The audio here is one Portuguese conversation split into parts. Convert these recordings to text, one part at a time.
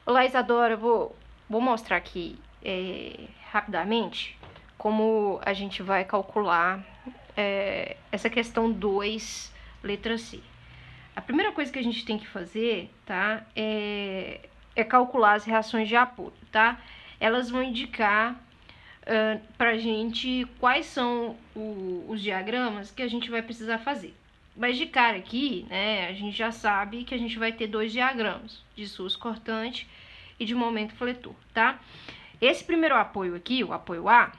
Olá, Isadora, vou mostrar aqui rapidamente como a gente vai calcular essa questão 2, letra C. A primeira coisa que a gente tem que fazer, tá, é calcular as reações de apoio, tá? Elas vão indicar pra gente quais são os diagramas que a gente vai precisar fazer. Mas de cara aqui, né, a gente já sabe que a gente vai ter 2 diagramas, de esforço cortante e de momento fletor, tá? Esse primeiro apoio aqui, o apoio A,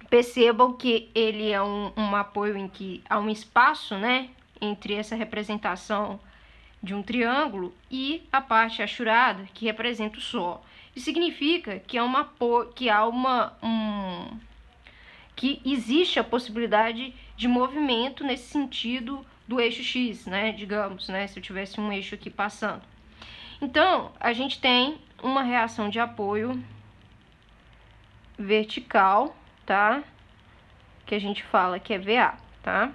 percebam que ele é um apoio em que há um espaço, né, entre essa representação de um triângulo e a parte achurada, que representa o solo. Isso significa que que existe a possibilidade de movimento nesse sentido do eixo X, né? Digamos, né? Se eu tivesse um eixo aqui passando. Então, a gente tem uma reação de apoio vertical, tá? Que a gente fala que é VA, tá?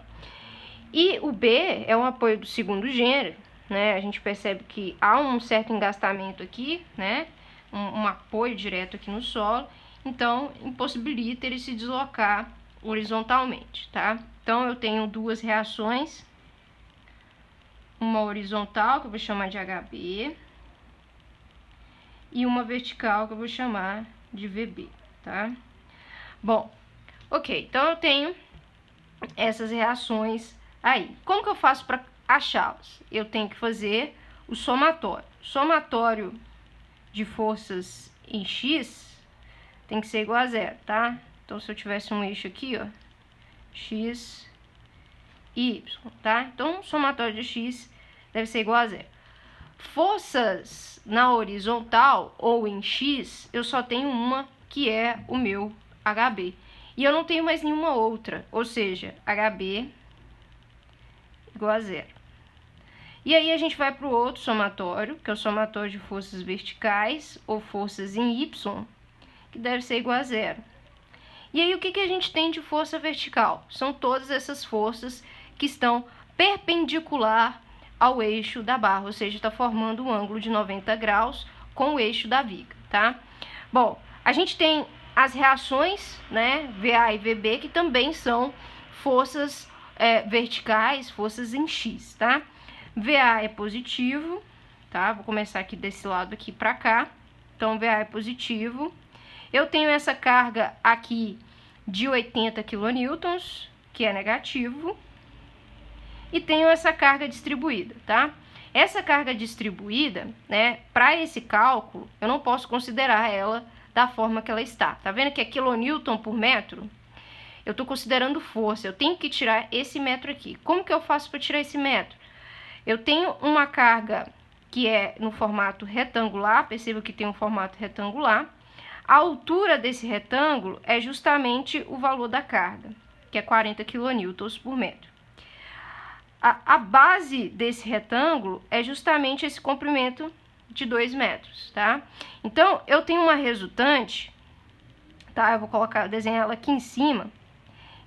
E o B é um apoio do segundo gênero, né? A gente percebe que há um certo engastamento aqui, né? Um apoio direto aqui no solo, então impossibilita ele se deslocar horizontalmente, tá? Então eu tenho 2 reações, uma horizontal que eu vou chamar de HB e uma vertical que eu vou chamar de VB, tá? Bom, ok, então eu tenho essas reações aí. Como que eu faço para achá-las? Eu tenho que fazer o somatório. Somatório de forças em X tem que ser igual a 0, tá? Então, se eu tivesse um eixo aqui, ó, X e Y, tá? Então, o somatório de X deve ser igual a 0. Forças na horizontal ou em X, eu só tenho uma, que é o meu HB. E eu não tenho mais nenhuma outra, ou seja, HB igual a 0. E aí a gente vai para o outro somatório, que é o somatório de forças verticais ou forças em Y, que deve ser igual a 0. E aí o que a gente tem de força vertical? São todas essas forças que estão perpendicular ao eixo da barra, ou seja, está formando um ângulo de 90 graus com o eixo da viga, tá? Bom, a gente tem as reações, né, VA e VB, que também são forças verticais, forças em X, tá? VA é positivo, tá? Vou começar aqui desse lado aqui para cá. Então, VA é positivo. Eu tenho essa carga aqui de 80 kN, que é negativo. E tenho essa carga distribuída, tá? Essa carga distribuída, né, para esse cálculo, eu não posso considerar ela da forma que ela está. Tá vendo que é quilonewton por metro? Eu estou considerando força, eu tenho que tirar esse metro aqui. Como que eu faço para tirar esse metro? Eu tenho uma carga que é no formato retangular, perceba que tem um formato retangular. A altura desse retângulo é justamente o valor da carga, que é 40 kN por metro. A base desse retângulo é justamente esse comprimento de 2 metros, tá? Então, eu tenho uma resultante, tá? Eu vou desenhar ela aqui em cima,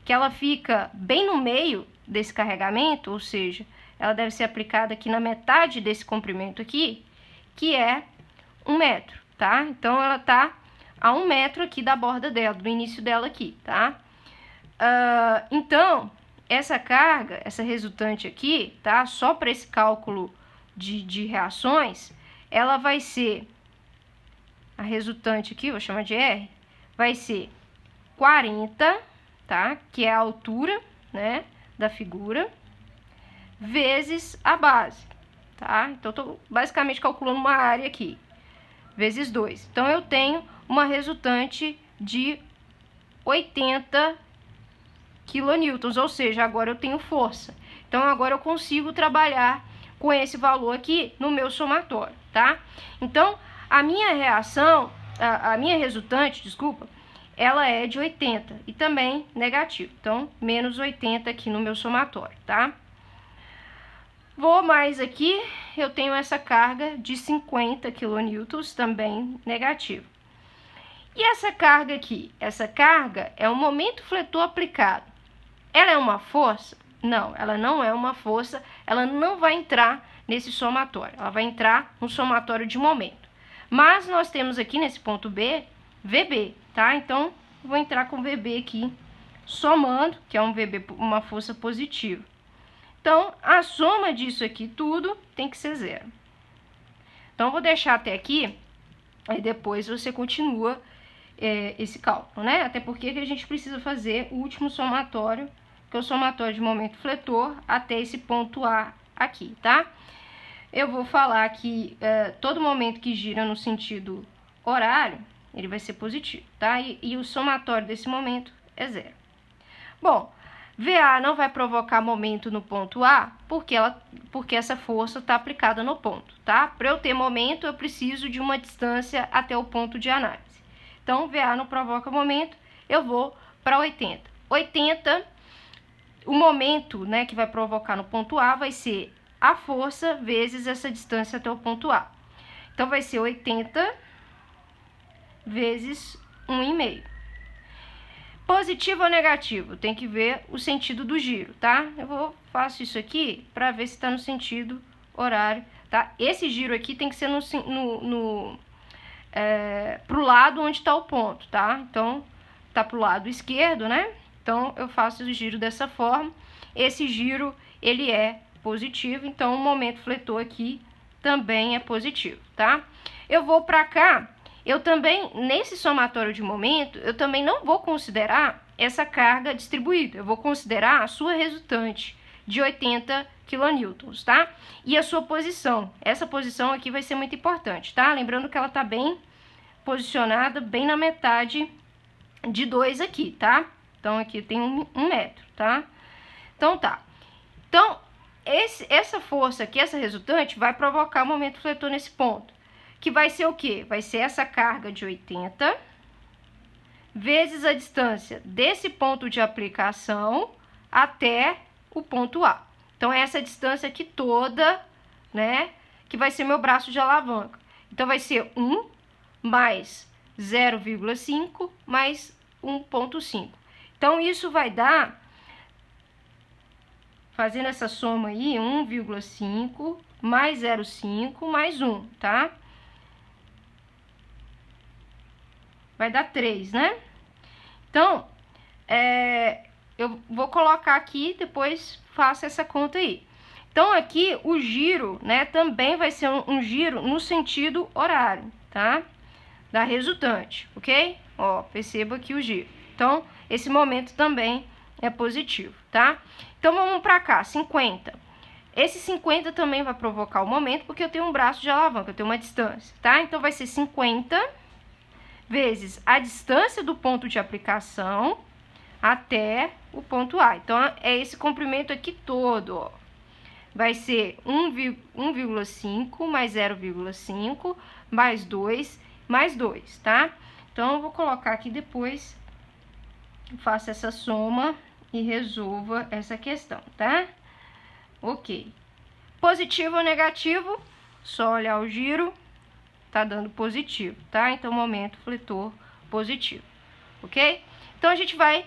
que ela fica bem no meio desse carregamento, ou seja, ela deve ser aplicada aqui na metade desse comprimento aqui, que é 1 metro, tá? Então, ela tá a 1 metro aqui da borda dela, do início dela aqui, tá? Então, essa carga, essa resultante aqui, tá? Só para esse cálculo de reações, ela vai ser, a resultante aqui, vou chamar de R, vai ser 40, tá? Que é a altura, né, da figura, vezes a base, tá? Então, eu tô basicamente calculando uma área aqui, vezes 2. Então, eu tenho uma resultante de 80 kN, ou seja, agora eu tenho força. Então, agora eu consigo trabalhar com esse valor aqui no meu somatório, tá? Então, a minha reação, a minha resultante, desculpa, ela é de 80 e também negativo. Então, menos 80 aqui no meu somatório, tá? Vou mais aqui, eu tenho essa carga de 50 kN, também negativo. E essa carga aqui? Essa carga é um momento fletor aplicado. Ela é uma força? Não, ela não é uma força, ela não vai entrar nesse somatório, ela vai entrar no somatório de momento. Mas nós temos aqui nesse ponto B, VB, tá? Então, vou entrar com VB aqui, somando, que é um VB, uma força positiva. Então, a soma disso aqui tudo tem que ser 0. Então, vou deixar até aqui, aí depois você continua esse cálculo, né? Até porque a gente precisa fazer o último somatório, que é o somatório de momento fletor até esse ponto A aqui, tá? Eu vou falar que todo momento que gira no sentido horário, ele vai ser positivo, tá? E o somatório desse momento é 0. Bom, VA não vai provocar momento no ponto A, porque essa força está aplicada no ponto, tá? Para eu ter momento, eu preciso de uma distância até o ponto de análise. Então, VA não provoca momento, eu vou para 80. 80, o momento, né, que vai provocar no ponto A vai ser a força vezes essa distância até o ponto A. Então, vai ser 80 vezes 1,5. Positivo ou negativo? Tem que ver o sentido do giro, tá? Faço isso aqui para ver se está no sentido horário, tá? Esse giro aqui tem que ser pro lado onde está o ponto, tá? Então, tá pro lado esquerdo, né? Então, eu faço o giro dessa forma. Esse giro, ele é positivo, então o momento fletor aqui também é positivo, tá? Eu vou para cá, eu também, nesse somatório de momento, eu também não vou considerar essa carga distribuída, eu vou considerar a sua resultante de 80 kN, tá? E a sua posição, essa posição aqui vai ser muito importante, tá? Lembrando que ela tá bem posicionada, bem na metade de 2 aqui, tá? Então, aqui tem 1 metro, tá? Então, tá. Então, essa força aqui, essa resultante, vai provocar o momento fletor nesse ponto. Que vai ser o quê? Vai ser essa carga de 80 vezes a distância desse ponto de aplicação até o ponto A. Então, é essa distância aqui toda, né? Que vai ser meu braço de alavanca. Então, vai ser 1 mais 0,5 mais 1,5. Então, isso vai dar, fazendo essa soma aí, 1,5 mais 0,5 mais 1, tá? Vai dar 3, né? Então, eu vou colocar aqui, depois faço essa conta aí. Então, aqui, o giro, né, também vai ser um giro no sentido horário, tá? Da resultante, ok? Ó, perceba aqui o giro. Então, esse momento também é positivo, tá? Então, vamos para cá, 50. Esse 50 também vai provocar o momento, porque eu tenho um braço de alavanca, eu tenho uma distância, tá? Então, vai ser 50 vezes a distância do ponto de aplicação até o ponto A. Então, é esse comprimento aqui todo, ó. Vai ser 1,5 mais 0,5 mais 2 mais 2, tá? Então, eu vou colocar aqui depois, faço essa soma e resolva essa questão, tá? Ok. Positivo ou negativo, só olhar o giro, tá dando positivo, tá? Então, momento fletor positivo, ok? Então, a gente vai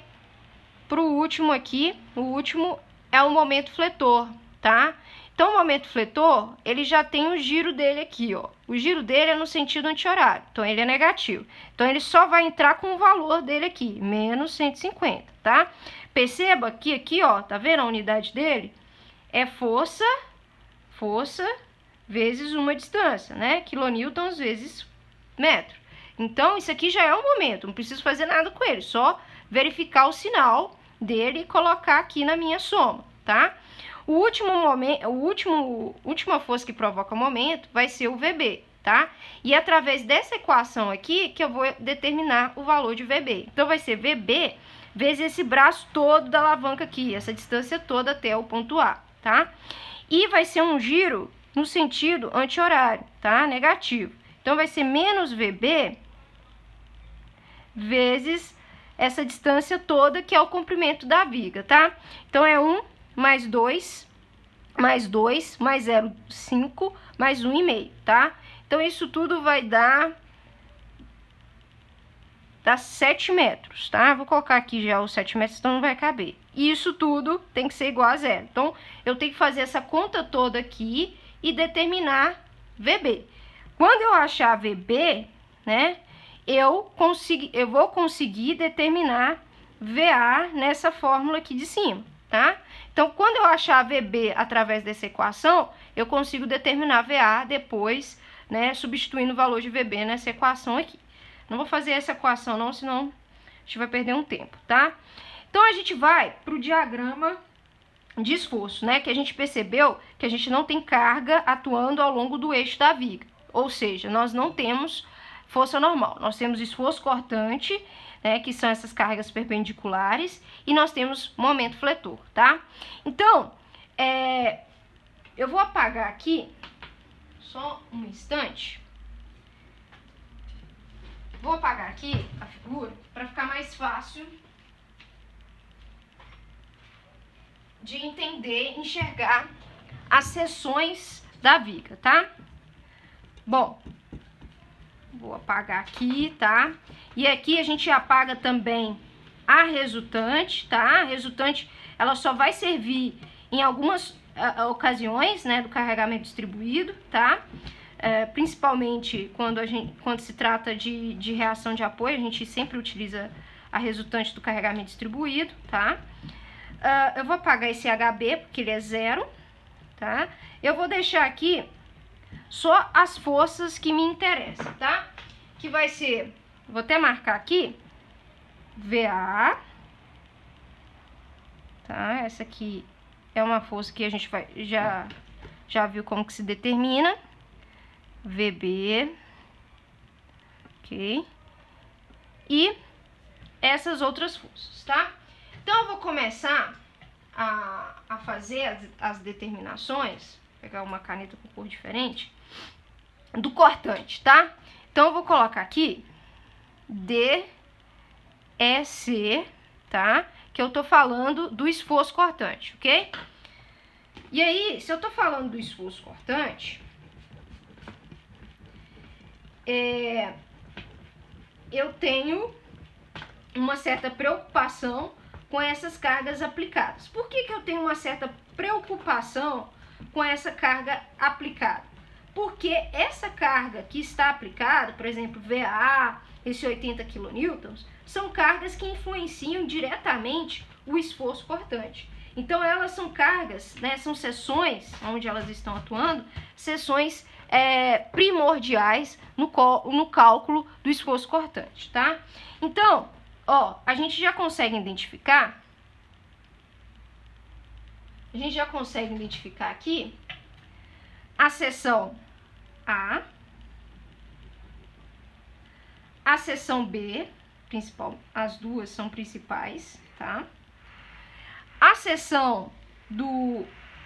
pro último aqui. O último é o momento fletor, tá? Então, o momento fletor, ele já tem o giro dele aqui, ó. O giro dele é no sentido anti-horário, então ele é negativo. Então, ele só vai entrar com o valor dele aqui, menos 150, tá? Perceba que aqui, ó, tá vendo a unidade dele? É força vezes uma distância, né? Quilonewtons vezes metro. Então, isso aqui já é um momento, não preciso fazer nada com ele, só verificar o sinal dele e colocar aqui na minha soma, tá? O último momento, última força que provoca o momento vai ser o VB, tá? E através dessa equação aqui que eu vou determinar o valor de VB. Então, vai ser VB vezes esse braço todo da alavanca aqui, essa distância toda até o ponto A, tá? E vai ser um giro no sentido anti-horário, tá? Negativo. Então, vai ser menos VB vezes essa distância toda, que é o comprimento da viga, tá? Então, é 1 mais 2, mais 2, mais 0,5, mais 1,5, tá? Então, isso tudo vai dar 7 metros, tá? Vou colocar aqui já os 7 metros, então não vai caber. E isso tudo tem que ser igual a 0. Então, eu tenho que fazer essa conta toda aqui e determinar VB. Quando eu achar VB, né, eu vou conseguir determinar VA nessa fórmula aqui de cima, tá? Então, quando eu achar VB através dessa equação, eu consigo determinar VA depois, né, substituindo o valor de VB nessa equação aqui. Não vou fazer essa equação não, senão a gente vai perder um tempo, tá? Então, a gente vai para o diagrama de esforço, né, que a gente percebeu que a gente não tem carga atuando ao longo do eixo da viga. Ou seja, nós não temos força normal, nós temos esforço cortante, né, que são essas cargas perpendiculares, e nós temos momento fletor, tá? Então, eu vou apagar aqui, só um instante. Vou apagar aqui a figura para ficar mais fácil de entender, enxergar as seções da viga, tá? Bom, vou apagar aqui, tá? E aqui a gente apaga também a resultante, tá? A resultante, ela só vai servir em algumas ocasiões, né, do carregamento distribuído, tá? Principalmente quando se trata de reação de apoio, a gente sempre utiliza a resultante do carregamento distribuído, tá? Eu vou apagar esse HB, porque ele é 0, tá? Eu vou deixar aqui só as forças que me interessam, tá? Que vai ser, vou até marcar aqui, VA, tá? Essa aqui é uma força que a gente já viu como que se determina. VB, ok? E essas outras forças, tá? Então, eu vou começar a fazer as determinações, vou pegar uma caneta com cor diferente, do cortante, tá? Então, eu vou colocar aqui DEC, tá? Que eu tô falando do esforço cortante, ok? E aí, se eu tô falando do esforço cortante, eu tenho uma certa preocupação com essas cargas aplicadas. Por que eu tenho uma certa preocupação com essa carga aplicada? Porque essa carga que está aplicada, por exemplo, VA, esse 80 kN, são cargas que influenciam diretamente o esforço cortante. Então, elas são cargas, né, são seções onde elas estão atuando, seções primordiais no cálculo do esforço cortante, tá? Então, ó, a gente já consegue identificar aqui a seção A, a seção B, as duas são principais, tá? A seção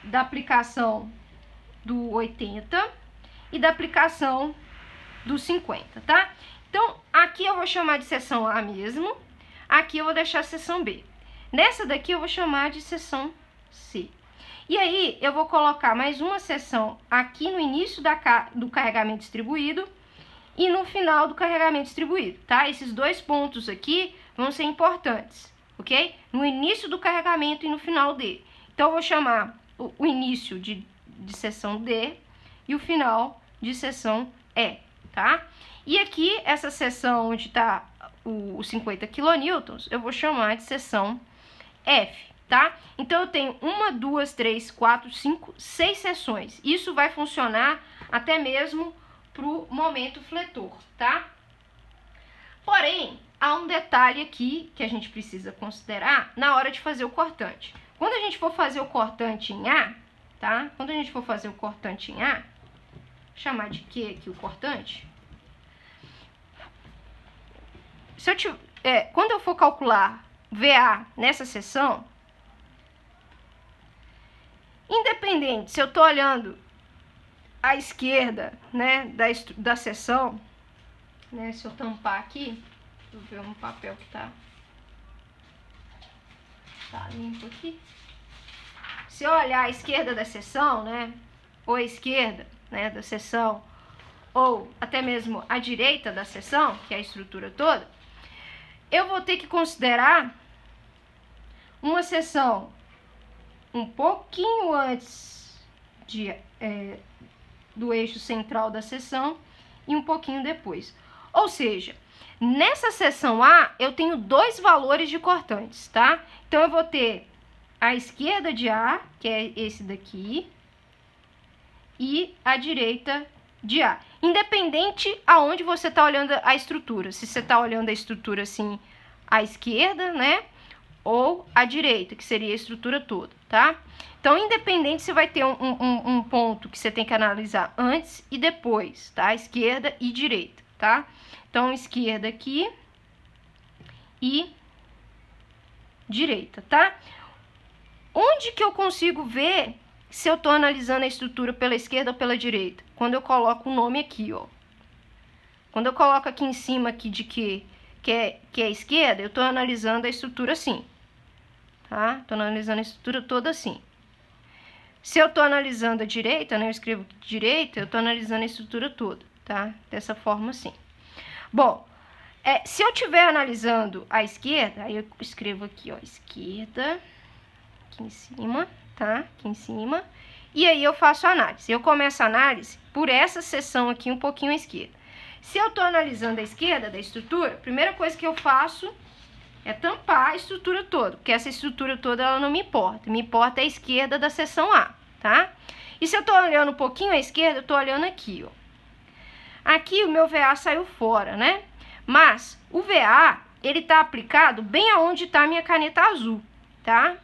da aplicação do 80 e da aplicação do 50, tá? Então, aqui eu vou chamar de seção A mesmo, aqui eu vou deixar a seção B. Nessa daqui eu vou chamar de seção C. E aí, eu vou colocar mais uma seção aqui no início do carregamento distribuído e no final do carregamento distribuído, tá? Esses dois pontos aqui vão ser importantes, ok? No início do carregamento e no final dele. Então, eu vou chamar o início de seção D e o final de seção E, tá? E aqui, essa seção onde está os 50 kN, eu vou chamar de seção F, tá? Então, eu tenho 1, 2, 3, 4, 5, 6 seções. Isso vai funcionar até mesmo para o momento fletor, tá? Porém, há um detalhe aqui que a gente precisa considerar na hora de fazer o cortante. Quando a gente for fazer o cortante em A, tá? Quando a gente for fazer o cortante em A, vou chamar de Q aqui o cortante. Quando eu for calcular VA nessa seção, independente se eu estou olhando à esquerda, né, da seção, né, se eu tampar aqui, deixa eu ver um papel que tá limpo aqui. Se eu olhar à esquerda da seção, né, ou à esquerda, né, da seção, ou até mesmo à direita da seção, que é a estrutura toda, eu vou ter que considerar uma seção um pouquinho antes do eixo central da seção e um pouquinho depois. Ou seja, nessa seção A, eu tenho dois valores de cortantes, tá? Então, eu vou ter a esquerda de A, que é esse daqui, e a direita de A. Independente aonde você está olhando a estrutura. Se você está olhando a estrutura assim, à esquerda, né? Ou à direita, que seria a estrutura toda, tá? Então, independente, você vai ter um ponto que você tem que analisar antes e depois, tá? Esquerda e direita, tá? Então, esquerda aqui e direita, tá? Onde que eu consigo ver se eu tô analisando a estrutura pela esquerda ou pela direita? Quando eu coloco o nome aqui, ó. Quando eu coloco aqui em cima aqui de que é esquerda, eu tô analisando a estrutura assim, tá? Tô analisando a estrutura toda assim. Se eu tô analisando a direita, né, eu escrevo direita, eu tô analisando a estrutura toda, tá? Dessa forma assim. Bom, se eu estiver analisando a esquerda, aí eu escrevo aqui, ó, esquerda, aqui em cima, tá? Aqui em cima. E aí eu faço a análise. Eu começo a análise por essa seção aqui um pouquinho à esquerda. Se eu tô analisando a esquerda da estrutura, a primeira coisa que eu faço é tampar a estrutura toda, porque essa estrutura toda ela não me importa. Me importa a esquerda da seção A, tá? E se eu tô olhando um pouquinho à esquerda, eu tô olhando aqui, ó. Aqui o meu VA saiu fora, né? Mas o VA, ele tá aplicado bem aonde tá a minha caneta azul, tá?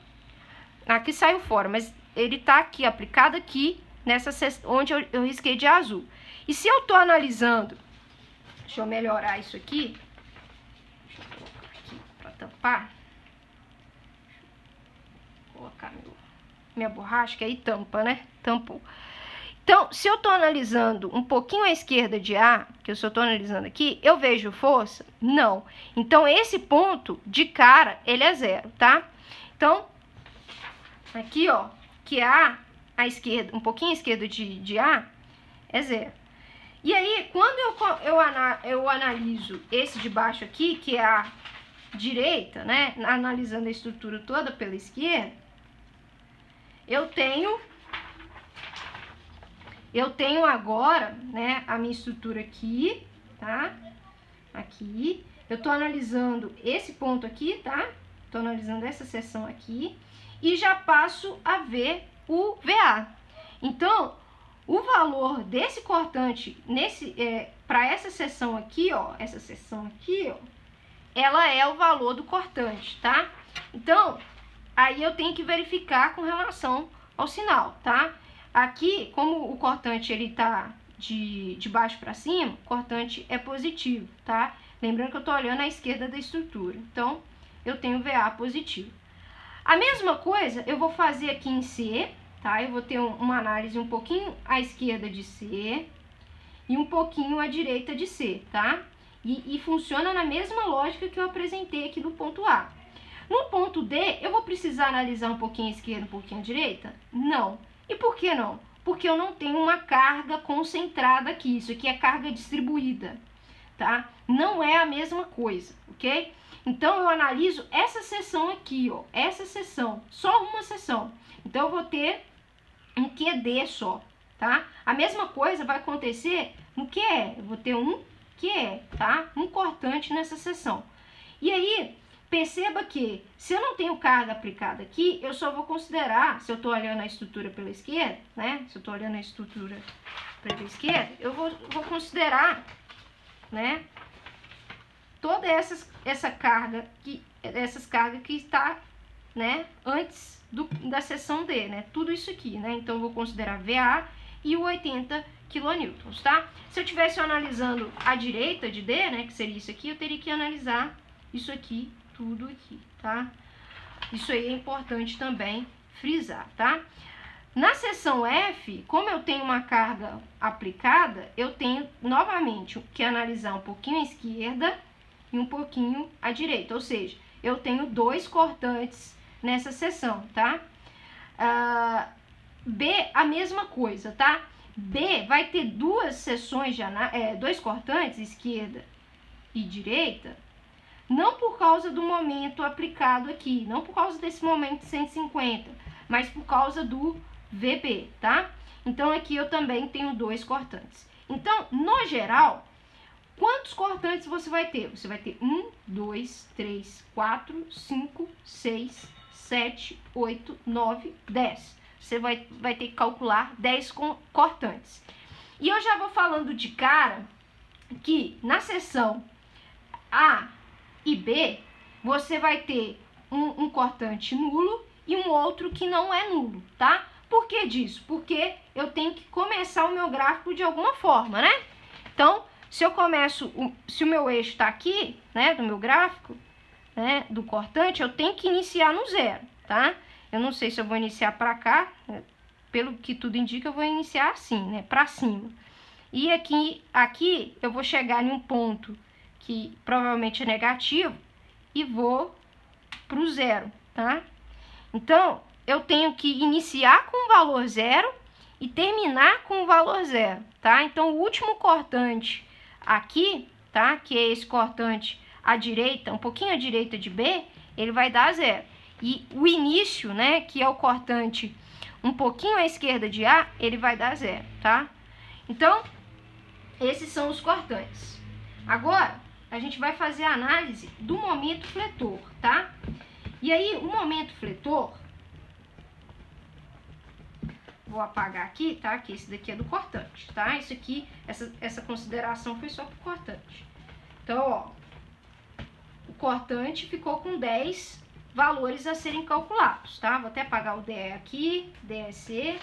Aqui saiu fora, mas ele tá aqui, aplicado aqui, nessa onde eu risquei de azul. E se eu tô analisando, deixa eu melhorar isso aqui, deixa eu colocar aqui pra tampar, vou colocar minha borracha, que aí tampa, né? Tampou. Então, se eu tô analisando um pouquinho à esquerda de A, que eu só tô analisando aqui, eu vejo força? Não. Então, esse ponto, de cara, ele é zero, tá? Então, aqui, ó, que A, à esquerda, um pouquinho à esquerda de A, é zero. E aí, quando eu analiso esse de baixo aqui, que é a direita, né, analisando a estrutura toda pela esquerda, eu tenho agora, né, a minha estrutura aqui, tá? Aqui. Eu tô analisando esse ponto aqui, tá? Tô analisando essa seção aqui. E já passo a ver o VA. Então, o valor desse cortante para essa seção aqui, ó, ela é o valor do cortante, tá? Então, aí eu tenho que verificar com relação ao sinal, tá? Aqui, como o cortante ele tá de baixo para cima, o cortante é positivo, tá? Lembrando que eu tô olhando à esquerda da estrutura. Então, eu tenho VA positivo. A mesma coisa eu vou fazer aqui em C, tá? Eu vou ter uma análise um pouquinho à esquerda de C e um pouquinho à direita de C, tá? E funciona na mesma lógica que eu apresentei aqui no ponto A. No ponto D, eu vou precisar analisar um pouquinho à esquerda, um pouquinho à direita? Não. E por que não? Porque eu não tenho uma carga concentrada aqui. Isso aqui é carga distribuída, tá? Não é a mesma coisa, ok? Então, eu analiso essa seção aqui, ó. Essa seção, só uma seção. Então, eu vou ter um QD só, tá? A mesma coisa vai acontecer no QE. Eu vou ter um QE, tá? Um cortante nessa seção. E aí, perceba que se eu não tenho carga aplicada aqui, eu só vou considerar, se eu tô olhando a estrutura pela esquerda, né? Se eu tô olhando a estrutura pela esquerda, eu vou considerar, né? Toda essas cargas que está, né, antes da seção D, né? Tudo isso aqui, né? Então, eu vou considerar VA e o 80 kN, tá? Se eu estivesse analisando a direita de D, né, que seria isso aqui, eu teria que analisar isso aqui, tudo aqui, tá? Isso aí é importante também frisar, tá? Na seção F, como eu tenho uma carga aplicada, eu tenho novamente que analisar um pouquinho à esquerda e um pouquinho à direita, ou seja, eu tenho dois cortantes nessa seção, tá? B, a mesma coisa, tá? B vai ter duas seções, dois cortantes, esquerda e direita, não por causa do momento aplicado aqui, não por causa desse momento de 150, mas por causa do VB, tá? Então, aqui eu também tenho dois cortantes. Então, no geral, quantos cortantes você vai ter? Você vai ter 1, 2, 3, 4, 5, 6, 7, 8, 9, 10. Você vai ter que calcular 10 cortantes. E eu já vou falando de cara que na seção A e B, você vai ter um cortante nulo e um outro que não é nulo, tá? Por que disso? Porque eu tenho que começar o meu gráfico de alguma forma, né? Então, se o meu eixo está aqui, né, do meu gráfico, né, do cortante, eu tenho que iniciar no zero, tá? Eu não sei se eu vou iniciar para cá, pelo que tudo indica, eu vou iniciar assim, né, para cima. E aqui eu vou chegar em um ponto que provavelmente é negativo e vou para o zero, tá? Então, eu tenho que iniciar com o valor zero e terminar com o valor zero, tá? Então, o último cortante aqui, tá? Que é esse cortante à direita, um pouquinho à direita de B, ele vai dar zero. E o início, né, que é o cortante um pouquinho à esquerda de A, ele vai dar zero, tá? Então, esses são os cortantes. Agora, a gente vai fazer a análise do momento fletor, tá? E aí, o momento fletor, vou apagar aqui, tá? Que esse daqui é do cortante, tá? Isso aqui, essa consideração foi só pro cortante. Então, ó, o cortante ficou com 10 valores a serem calculados, tá? Vou até apagar o DE aqui, DEC,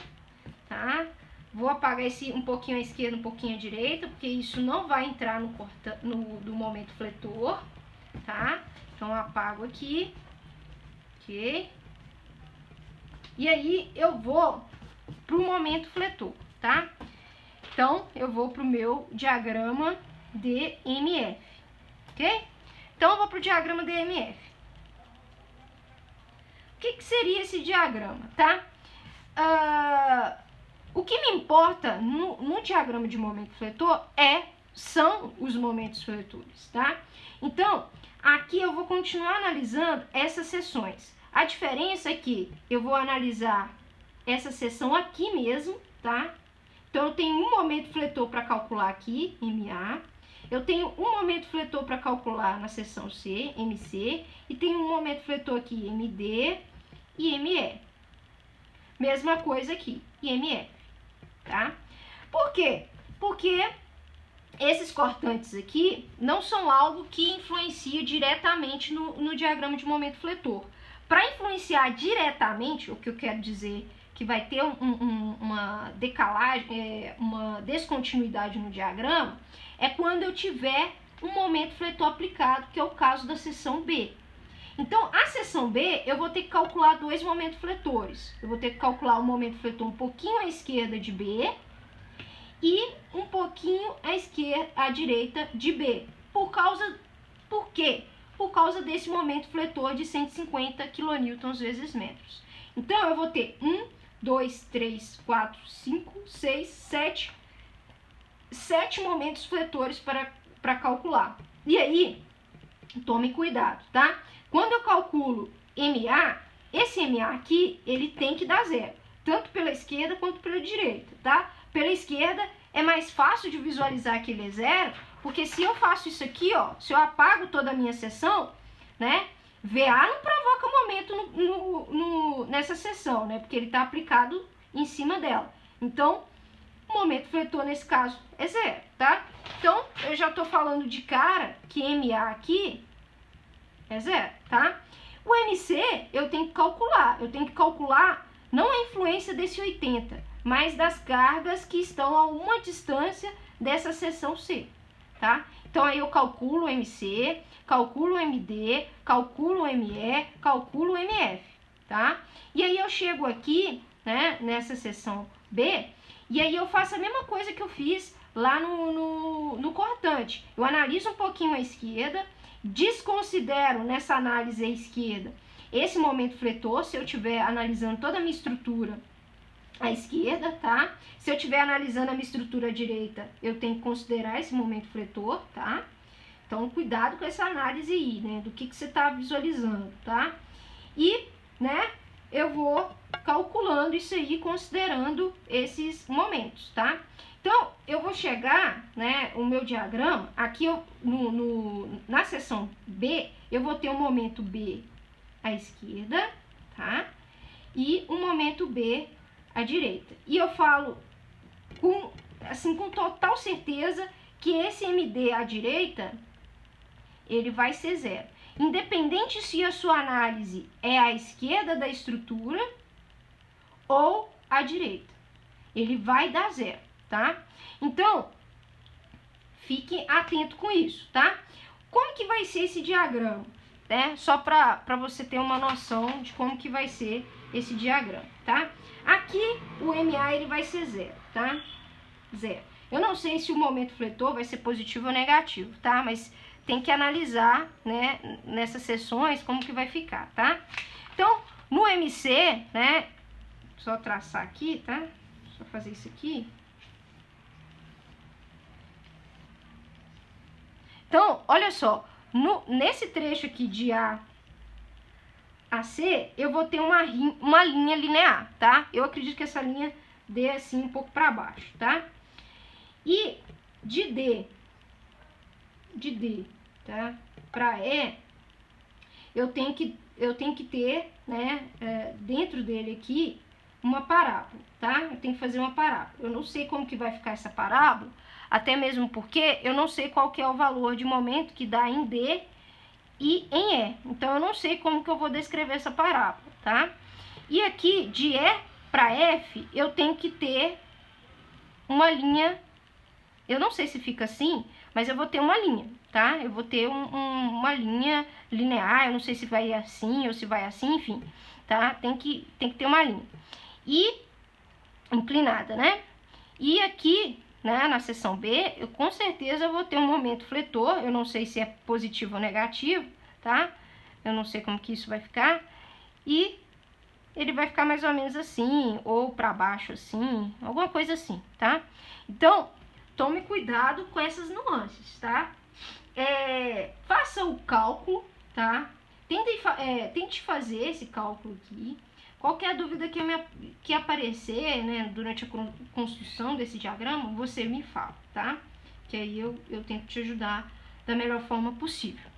tá? Vou apagar esse um pouquinho à esquerda, um pouquinho à direita, porque isso não vai entrar no momento fletor, tá? Então, eu apago aqui, ok? E aí, eu vou pro momento fletor, tá? Então, eu vou pro meu diagrama DMF, ok? Então, eu vou pro diagrama DMF. O que seria esse diagrama, tá? O que me importa no diagrama de momento fletor são os momentos fletores, tá? Então, aqui eu vou continuar analisando essas seções. A diferença é que eu vou analisar essa seção aqui mesmo, tá? Então, eu tenho um momento fletor para calcular aqui, MA. Eu tenho um momento fletor para calcular na seção C, MC. E tenho um momento fletor aqui, MD e ME. Mesma coisa aqui, IMF, tá? Por quê? Porque esses cortantes aqui não são algo que influencia diretamente no diagrama de momento fletor. Para influenciar diretamente, o que eu quero dizer que vai ter uma decalagem, uma descontinuidade no diagrama, é quando eu tiver um momento fletor aplicado, que é o caso da seção B. Então, a seção B, eu vou ter que calcular dois momentos fletores. Eu vou ter que calcular o momento fletor um pouquinho à esquerda de B e um pouquinho à direita de B. Por quê? Por causa desse momento fletor de 150 kN vezes metros. Então, eu vou ter 1, 2, 3, 4, 5, 6, 7 momentos fletores para calcular. E aí, tome cuidado, tá? Quando eu calculo MA, esse MA aqui, ele tem que dar zero, tanto pela esquerda quanto pela direita, tá? Pela esquerda é mais fácil de visualizar que ele é zero, porque se eu faço isso aqui, ó, se eu apago toda a minha seção, né? VA não provoca momento nessa seção, né? Porque ele está aplicado em cima dela. Então, o momento fletor nesse caso é zero, tá? Então, eu já estou falando de cara que MA aqui é zero, tá? O MC eu tenho que calcular não a influência desse 80, mas das cargas que estão a uma distância dessa seção C, tá? Então, aí eu calculo o MC, calculo o MD, calculo o ME, calculo o MF, tá? E aí eu chego aqui, né, nessa seção B, e aí eu faço a mesma coisa que eu fiz lá no cortante. Eu analiso um pouquinho à esquerda, desconsidero nessa análise à esquerda esse momento fletor, se eu estiver analisando toda a minha estrutura à esquerda, tá? Se eu estiver analisando a minha estrutura à direita, eu tenho que considerar esse momento fletor, tá? Então, cuidado com essa análise aí, né? Do que você está visualizando, tá? E, né, eu vou calculando isso aí, considerando esses momentos, tá? Então, eu vou chegar, né, o meu diagrama, aqui na seção B, eu vou ter um momento B à esquerda, tá? E um momento B à direita. E eu falo com total certeza que esse MD à direita, ele vai ser 0. Independente se a sua análise é à esquerda da estrutura ou à direita. Ele vai dar 0, tá? Então, fique atento com isso, tá? Como que vai ser esse diagrama? Né? Só para você ter uma noção de como que vai ser esse diagrama, tá? Aqui, o MA ele vai ser 0, tá? 0. Eu não sei se o momento fletor vai ser positivo ou negativo, tá? Mas tem que analisar, né, nessas sessões como que vai ficar, tá? Então, no MC, né, só traçar aqui, tá? Só fazer isso aqui. Então, olha só, nesse trecho aqui de A a C, eu vou ter uma linha linear, tá? Eu acredito que essa linha dê assim um pouco para baixo, tá? E de D, tá? Para E, eu tenho que ter, né, dentro dele aqui, uma parábola, tá? Eu tenho que fazer uma parábola. Eu não sei como que vai ficar essa parábola, até mesmo porque eu não sei qual que é o valor de momento que dá em D e em E. Então, eu não sei como que eu vou descrever essa parábola, tá? E aqui, de E para F, eu tenho que ter uma linha. Eu não sei se fica assim, mas eu vou ter uma linha, tá? Eu vou ter uma linha linear, eu não sei se vai assim ou se vai assim, enfim, tá? Tem que ter uma linha. E inclinada, né? E aqui, né, na seção B, eu com certeza vou ter um momento fletor, eu não sei se é positivo ou negativo, tá? Eu não sei como que isso vai ficar. E ele vai ficar mais ou menos assim, ou para baixo assim, alguma coisa assim, tá? Então, tome cuidado com essas nuances, tá? Faça o cálculo, tá? Tente fazer esse cálculo aqui. Qualquer dúvida que aparecer, né, durante a construção desse diagrama, você me fala, tá? Que aí eu tento te ajudar da melhor forma possível.